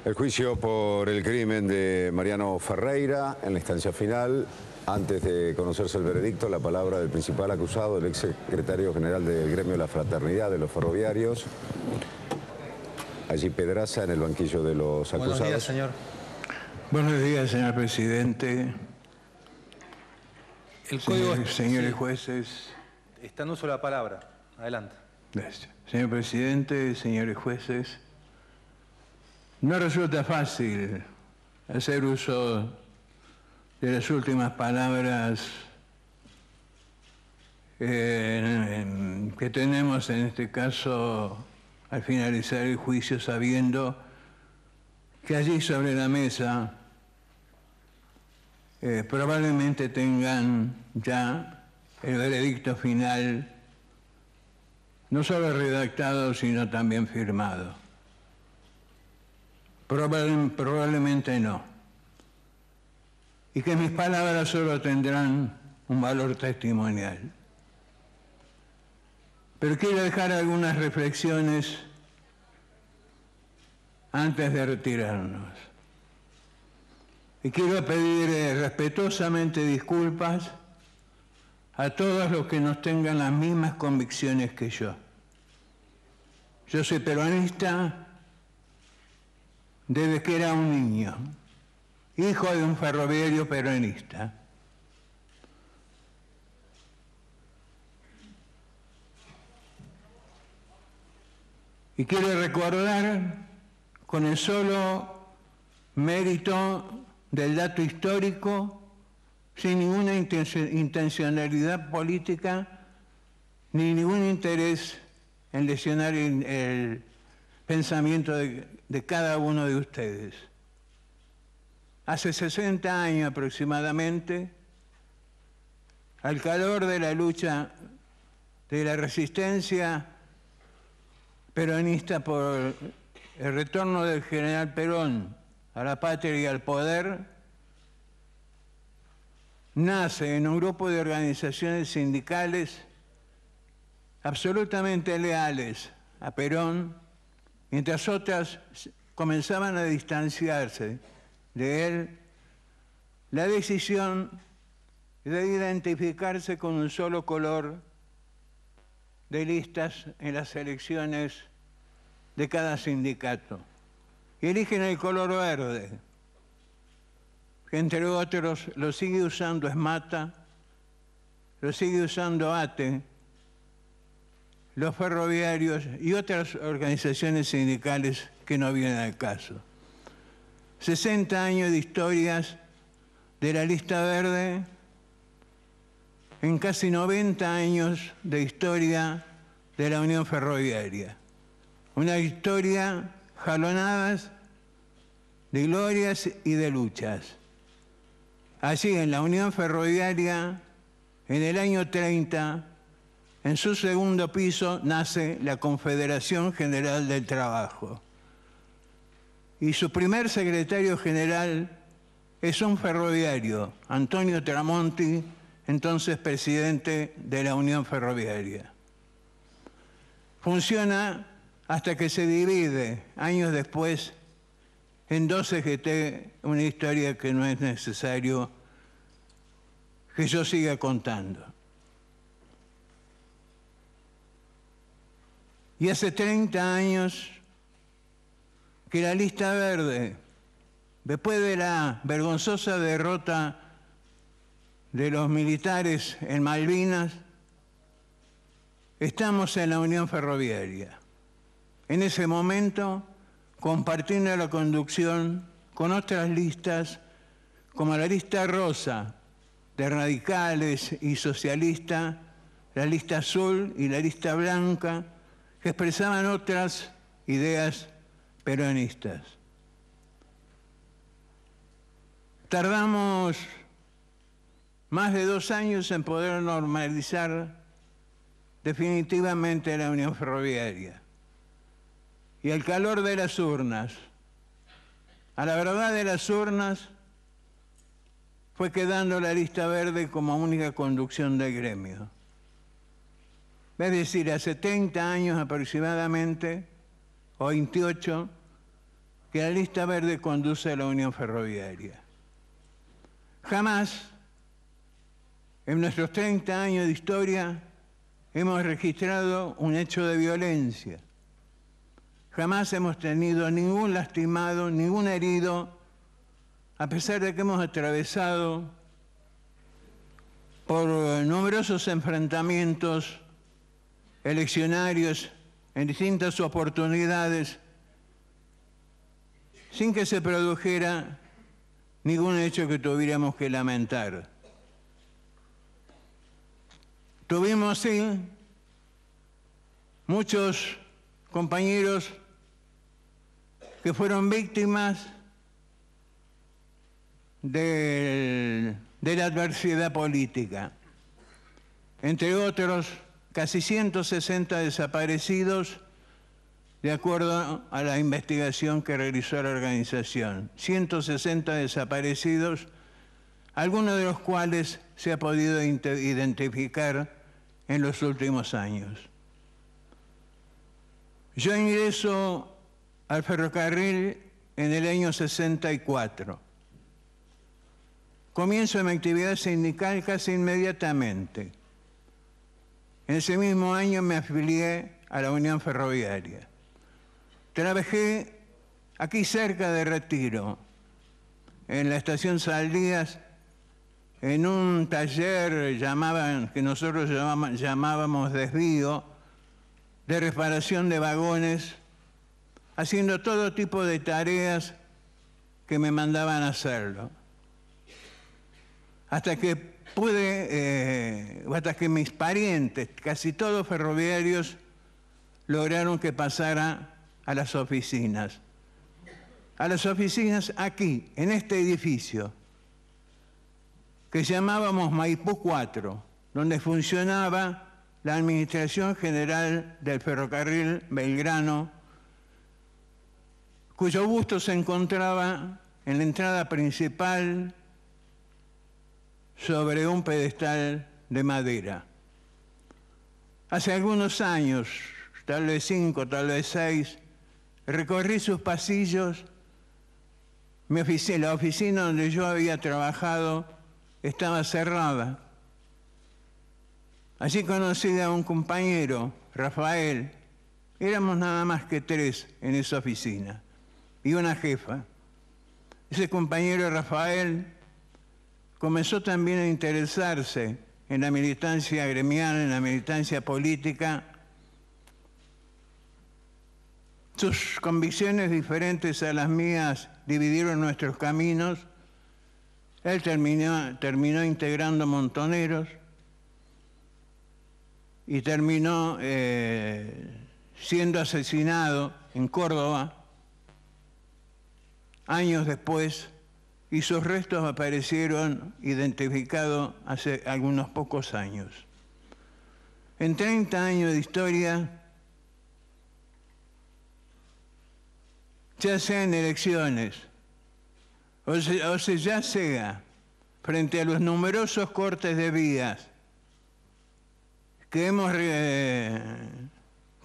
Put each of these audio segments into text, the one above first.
El juicio por el crimen de Mariano Ferreira en la instancia final. Antes de conocerse el veredicto, la palabra del principal acusado, el ex secretario general del gremio de la Fraternidad de los Ferroviarios. Allí Pedraza en el banquillo de los acusados. Buenos días, señor. Buenos días, señor presidente. El código... Señores jueces. Está en uso la palabra. Adelante. Gracias. Señor presidente, señores jueces. No resulta fácil hacer uso de las últimas palabras que tenemos en este caso al finalizar el juicio, sabiendo que allí sobre la mesa probablemente tengan ya el veredicto final no solo redactado sino también firmado. Probablemente no. Y que mis palabras solo tendrán un valor testimonial. Pero quiero dejar algunas reflexiones antes de retirarnos. Y quiero pedir respetuosamente disculpas a todos los que no tengan las mismas convicciones que yo. Yo soy peronista desde que era un niño, hijo de un ferroviario peronista. Y quiero recordar, con el solo mérito del dato histórico, sin ninguna intencionalidad política, ni ningún interés en lesionar el pensamiento de cada uno de ustedes. Hace 60 años aproximadamente, al calor de la lucha de la resistencia peronista por el retorno del general Perón a la patria y al poder, nace en un grupo de organizaciones sindicales absolutamente leales a Perón, mientras otras comenzaban a distanciarse de él, la decisión de identificarse con un solo color de listas en las elecciones de cada sindicato. Y eligen el color verde, que entre otros lo sigue usando Esmata, lo sigue usando ATE, los ferroviarios y otras organizaciones sindicales que no vienen al caso. 60 años de historias de la lista verde en casi 90 años de historia de la Unión Ferroviaria. Una historia jalonadas de glorias y de luchas. Allí en la Unión Ferroviaria, en el año 30, en su segundo piso nace la Confederación General del Trabajo. Y su primer secretario general es un ferroviario, Antonio Tramonti, entonces presidente de la Unión Ferroviaria. Funciona hasta que se divide, años después, en dos CGT, una historia que no es necesario que yo siga contando. Y hace 30 años que la lista verde, después de la vergonzosa derrota de los militares en Malvinas, estamos en la Unión Ferroviaria. En ese momento, compartiendo la conducción con otras listas, como la lista rosa de radicales y socialistas, la lista azul y la lista blanca, que expresaban otras ideas peronistas. Tardamos más de 2 años en poder normalizar definitivamente la Unión Ferroviaria. Y al calor de las urnas, a la verdad de las urnas, fue quedando la lista verde como única conducción del gremio. Es decir, hace 30 años aproximadamente, o 28, que la lista verde conduce a la Unión Ferroviaria. Jamás, en nuestros 30 años de historia, hemos registrado un hecho de violencia. Jamás hemos tenido ningún lastimado, ningún herido, a pesar de que hemos atravesado por numerosos enfrentamientos eleccionarios en distintas oportunidades, sin que se produjera ningún hecho que tuviéramos que lamentar. Tuvimos, sí, muchos compañeros que fueron víctimas de la adversidad política. Entre otros, casi 160 desaparecidos, de acuerdo a la investigación que realizó la organización. 160 desaparecidos, algunos de los cuales se ha podido identificar en los últimos años. Yo ingreso al ferrocarril en el año 64. Comienzo mi actividad sindical casi inmediatamente. En ese mismo año me afilié a la Unión Ferroviaria. Trabajé aquí cerca de Retiro, en la estación Saldías, en un taller que nosotros llamábamos desvío, de reparación de vagones, haciendo todo tipo de tareas que me mandaban a hacerlo. Hasta que hasta que mis parientes, casi todos ferroviarios, lograron que pasara a las oficinas. A las oficinas aquí, en este edificio, que llamábamos Maipú 4, donde funcionaba la Administración General del Ferrocarril Belgrano, cuyo busto se encontraba en la entrada principal sobre un pedestal de madera. Hace algunos años, tal vez 5, tal vez 6, recorrí sus pasillos. La oficina donde yo había trabajado estaba cerrada. Allí conocí a un compañero, Rafael. Éramos nada más que 3 en esa oficina y una jefa. Ese compañero, Rafael, comenzó también a interesarse en la militancia gremial, en la militancia política. Sus convicciones diferentes a las mías dividieron nuestros caminos. Él terminó integrando Montoneros y terminó siendo asesinado en Córdoba años después, y sus restos aparecieron identificados hace algunos pocos años. En 30 años de historia, ya sea en elecciones, ya sea frente a los numerosos cortes de vías que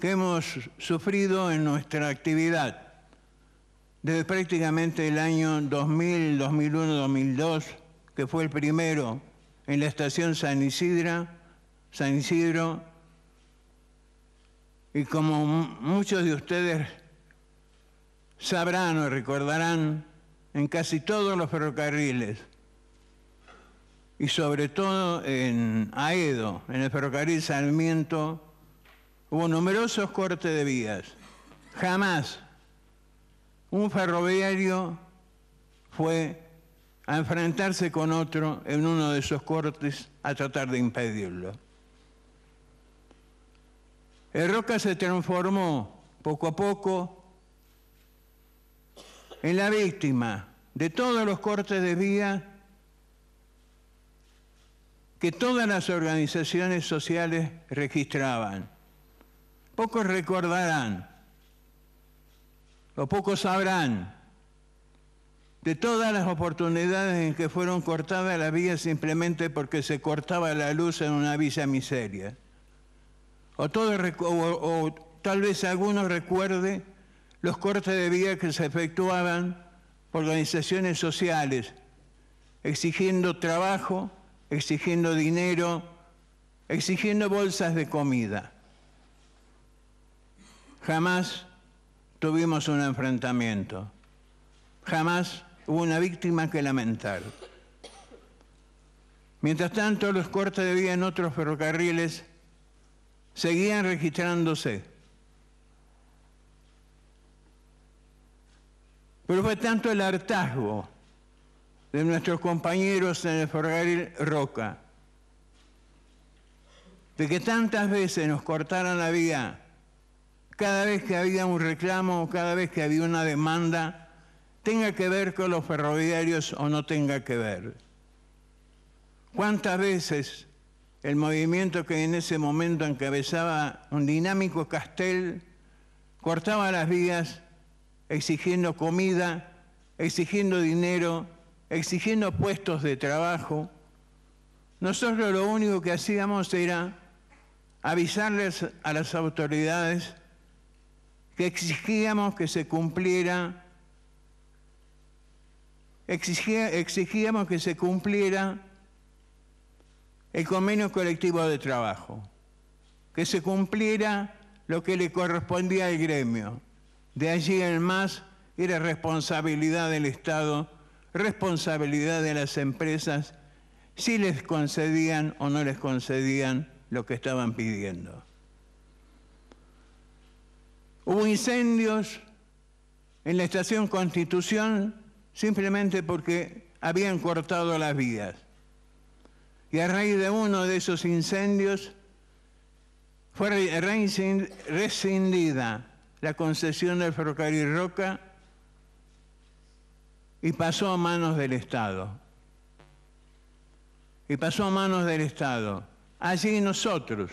hemos sufrido en nuestra actividad desde prácticamente el año 2000, 2001, 2002, que fue el primero en la estación San Isidro, y como muchos de ustedes sabrán o recordarán, en casi todos los ferrocarriles, y sobre todo en Aedo, en el ferrocarril Sarmiento, hubo numerosos cortes de vías. Jamás un ferroviario fue a enfrentarse con otro en uno de esos cortes a tratar de impedirlo. El Roca se transformó poco a poco en la víctima de todos los cortes de vía que todas las organizaciones sociales registraban. Pocos recordarán, o pocos sabrán, de todas las oportunidades en que fueron cortadas las vías simplemente porque se cortaba la luz en una villa miseria. O tal vez alguno recuerde los cortes de vía que se efectuaban por organizaciones sociales, exigiendo trabajo, exigiendo dinero, exigiendo bolsas de comida. Jamás tuvimos un enfrentamiento, jamás hubo una víctima que lamentar. Mientras tanto, los cortes de vía en otros ferrocarriles seguían registrándose. Pero fue tanto el hartazgo de nuestros compañeros en el ferrocarril Roca, de que tantas veces nos cortaran la vía, cada vez que había un reclamo o cada vez que había una demanda, tenga que ver con los ferroviarios o no tenga que ver. ¿Cuántas veces el movimiento que en ese momento encabezaba un dinámico Castel cortaba las vías exigiendo comida, exigiendo dinero, exigiendo puestos de trabajo? Nosotros lo único que hacíamos era avisarles a las autoridades que exigíamos que se cumpliera, exigíamos que se cumpliera el convenio colectivo de trabajo, que se cumpliera lo que le correspondía al gremio. De allí en más era responsabilidad del Estado, responsabilidad de las empresas, si les concedían o no les concedían lo que estaban pidiendo. Hubo incendios en la estación Constitución simplemente porque habían cortado las vías. Y a raíz de uno de esos incendios fue rescindida la concesión del ferrocarril Roca y pasó a manos del Estado. Y pasó a manos del Estado. Allí nosotros,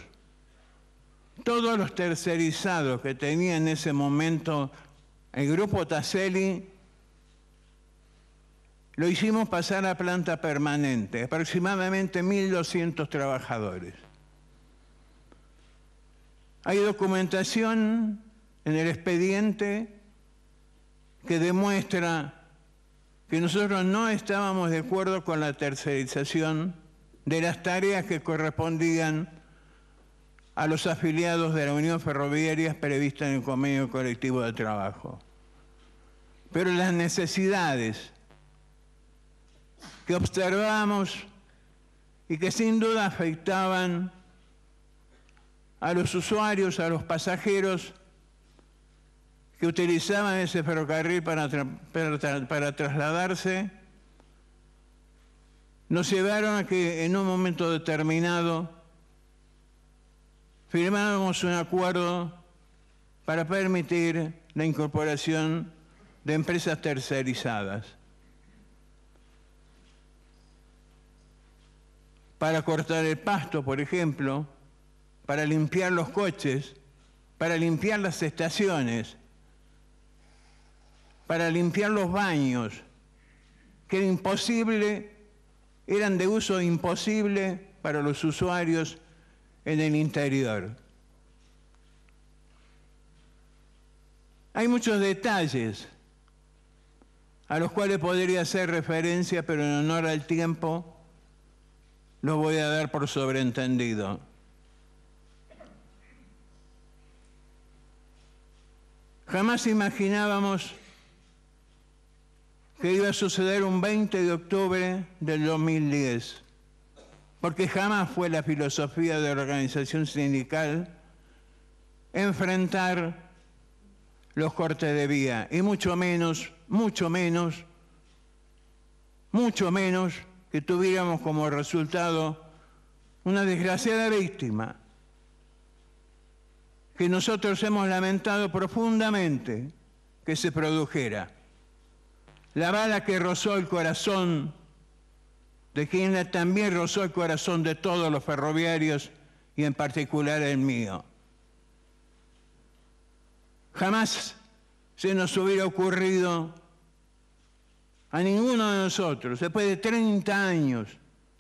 todos los tercerizados que tenía en ese momento el Grupo Taselli, lo hicimos pasar a planta permanente, aproximadamente 1.200 trabajadores. Hay documentación en el expediente que demuestra que nosotros no estábamos de acuerdo con la tercerización de las tareas que correspondían a los afiliados de la Unión Ferroviaria prevista en el convenio colectivo de trabajo. Pero las necesidades que observamos y que sin duda afectaban a los usuarios, a los pasajeros que utilizaban ese ferrocarril para trasladarse, nos llevaron a que en un momento determinado firmáramos un acuerdo para permitir la incorporación de empresas tercerizadas, para cortar el pasto, por ejemplo, para limpiar los coches, para limpiar las estaciones, para limpiar los baños, que era imposible, eran de uso imposible para los usuarios en el interior. Hay muchos detalles a los cuales podría hacer referencia, pero en honor al tiempo los voy a dar por sobreentendido. Jamás imaginábamos que iba a suceder un 20 de octubre del 2010, porque jamás fue la filosofía de la organización sindical enfrentar los cortes de vía, y mucho menos que tuviéramos como resultado una desgraciada víctima que nosotros hemos lamentado profundamente que se produjera. La bala que rozó el corazón de quien también rozó el corazón de todos los ferroviarios y en particular el mío. Jamás se nos hubiera ocurrido a ninguno de nosotros, después de 30 años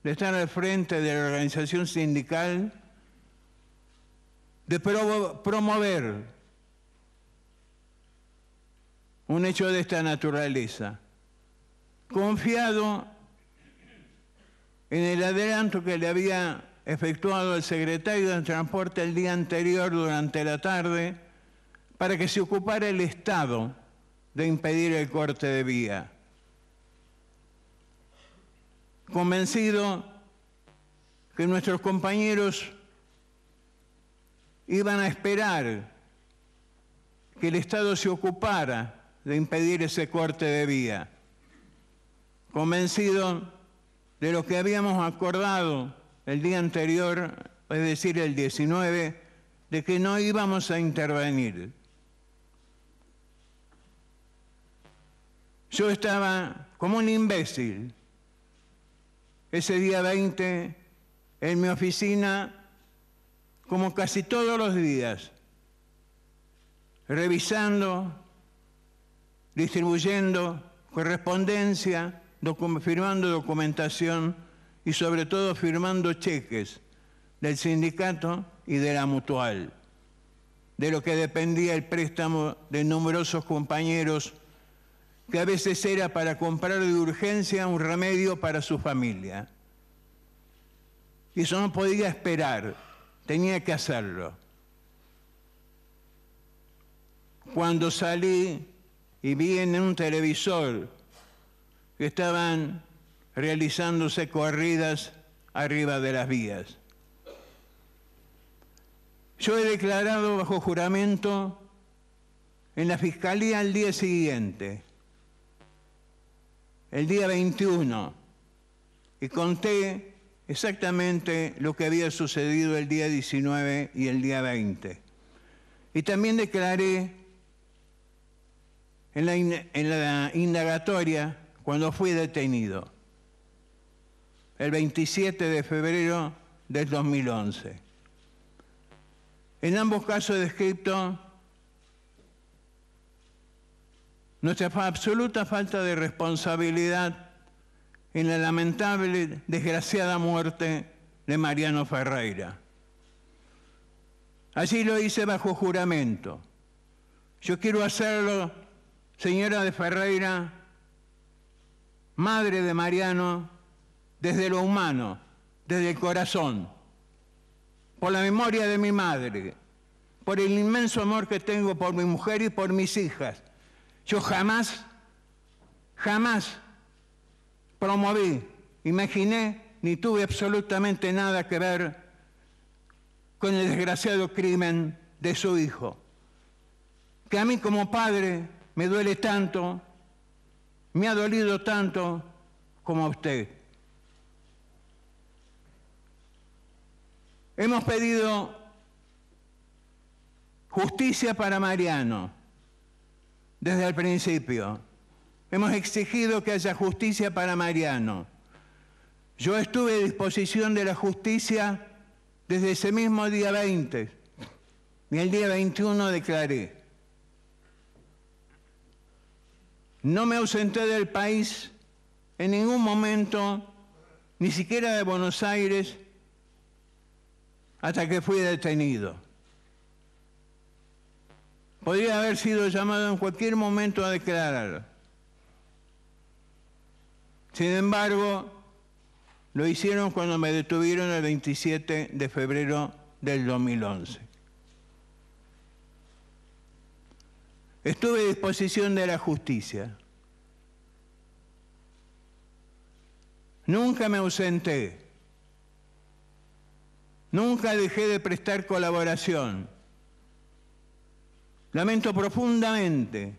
de estar al frente de la organización sindical, de promover un hecho de esta naturaleza, confiado en el adelanto que le había efectuado el secretario de Transporte el día anterior durante la tarde para que se ocupara el Estado de impedir el corte de vía. Convencido que nuestros compañeros iban a esperar que el Estado se ocupara de impedir ese corte de vía. Convencido de lo que habíamos acordado el día anterior, es decir, el 19, de que no íbamos a intervenir. Yo estaba como un imbécil ese día 20 en mi oficina, como casi todos los días, revisando, distribuyendo correspondencia, firmando documentación y sobre todo firmando cheques del sindicato y de la mutual, de lo que dependía el préstamo de numerosos compañeros, que a veces era para comprar de urgencia un remedio para su familia. Y eso no podía esperar, tenía que hacerlo. Cuando salí y vi en un televisor que estaban realizándose corridas arriba de las vías. Yo he declarado bajo juramento en la Fiscalía al día siguiente, el día 21, y conté exactamente lo que había sucedido el día 19 y el día 20. Y también declaré en la indagatoria cuando fui detenido, el 27 de febrero del 2011. En ambos casos he descrito nuestra absoluta falta de responsabilidad en la lamentable, desgraciada muerte de Mariano Ferreira. Así lo hice bajo juramento. Yo quiero hacerlo, señora de Ferreira, madre de Mariano, desde lo humano, desde el corazón, por la memoria de mi madre, por el inmenso amor que tengo por mi mujer y por mis hijas. Yo jamás promoví, imaginé, ni tuve absolutamente nada que ver con el desgraciado crimen de su hijo, que a mí como padre me duele tanto, me ha dolido tanto como a usted. Hemos pedido justicia para Mariano desde el principio. Hemos exigido que haya justicia para Mariano. Yo estuve a disposición de la justicia desde ese mismo día 20 y el día 21 declaré. No me ausenté del país en ningún momento, ni siquiera de Buenos Aires, hasta que fui detenido. Podría haber sido llamado en cualquier momento a declarar. Sin embargo, lo hicieron cuando me detuvieron el 27 de febrero del 2011. Estuve a disposición de la justicia. Nunca me ausenté. Nunca dejé de prestar colaboración. Lamento profundamente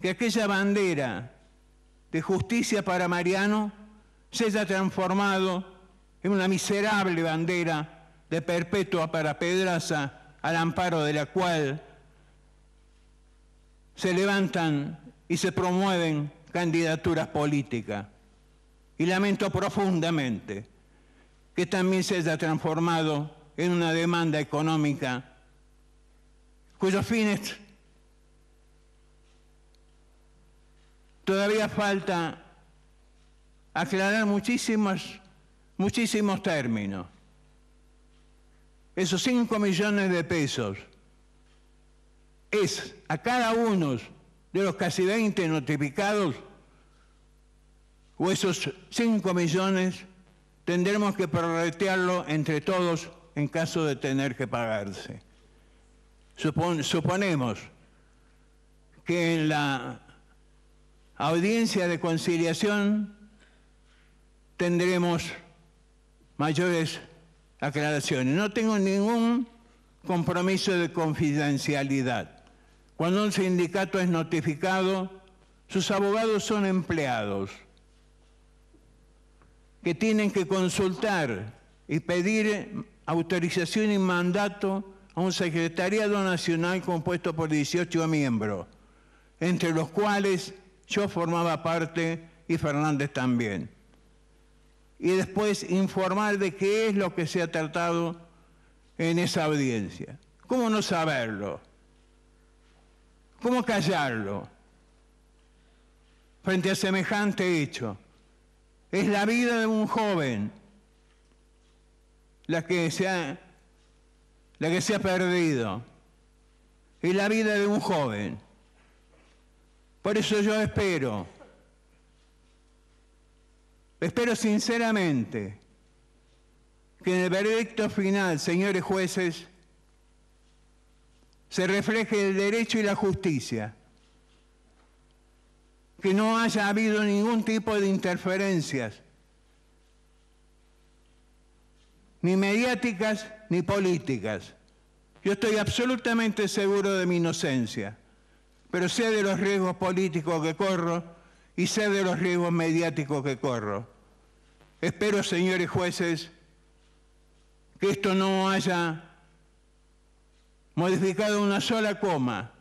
que aquella bandera de justicia para Mariano se haya transformado en una miserable bandera de perpetua para Pedraza, al amparo de la cual se levantan y se promueven candidaturas políticas. Y lamento profundamente que también se haya transformado en una demanda económica cuyos fines todavía falta aclarar muchísimos términos. Esos 5 millones de pesos es a cada uno de los casi 20 notificados, o esos 5 millones, tendremos que prorratearlo entre todos en caso de tener que pagarse. Suponemos que en la audiencia de conciliación tendremos mayores aclaraciones. No tengo ningún compromiso de confidencialidad. Cuando un sindicato es notificado, sus abogados son empleados que tienen que consultar y pedir autorización y mandato a un secretariado nacional compuesto por 18 miembros, entre los cuales yo formaba parte y Fernández también. Y después informar de qué es lo que se ha tratado en esa audiencia. ¿Cómo no saberlo? ¿Cómo callarlo frente a semejante hecho? Es la vida de un joven la que se ha perdido. Es la vida de un joven. Por eso yo espero sinceramente que en el veredicto final, señores jueces, se refleje el derecho y la justicia, que no haya habido ningún tipo de interferencias, ni mediáticas ni políticas. Yo estoy absolutamente seguro de mi inocencia, pero sé de los riesgos políticos que corro y sé de los riesgos mediáticos que corro. Espero, señores jueces, que esto no haya modificado una sola coma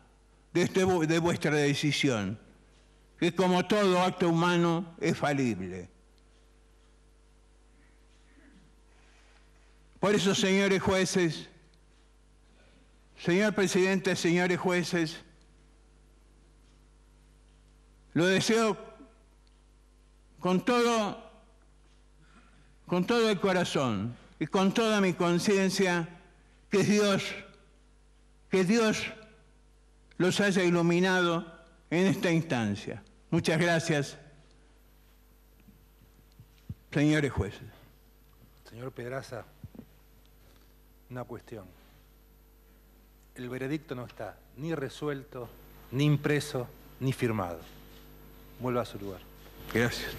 de vuestra decisión, que como todo acto humano es falible. Por eso, señores jueces, señor presidente, señores jueces, lo deseo con todo el corazón y con toda mi conciencia, que Dios los haya iluminado en esta instancia. Muchas gracias, señores jueces. Señor Pedraza, una cuestión. El veredicto no está ni resuelto, ni impreso, ni firmado. Vuelva a su lugar. Gracias.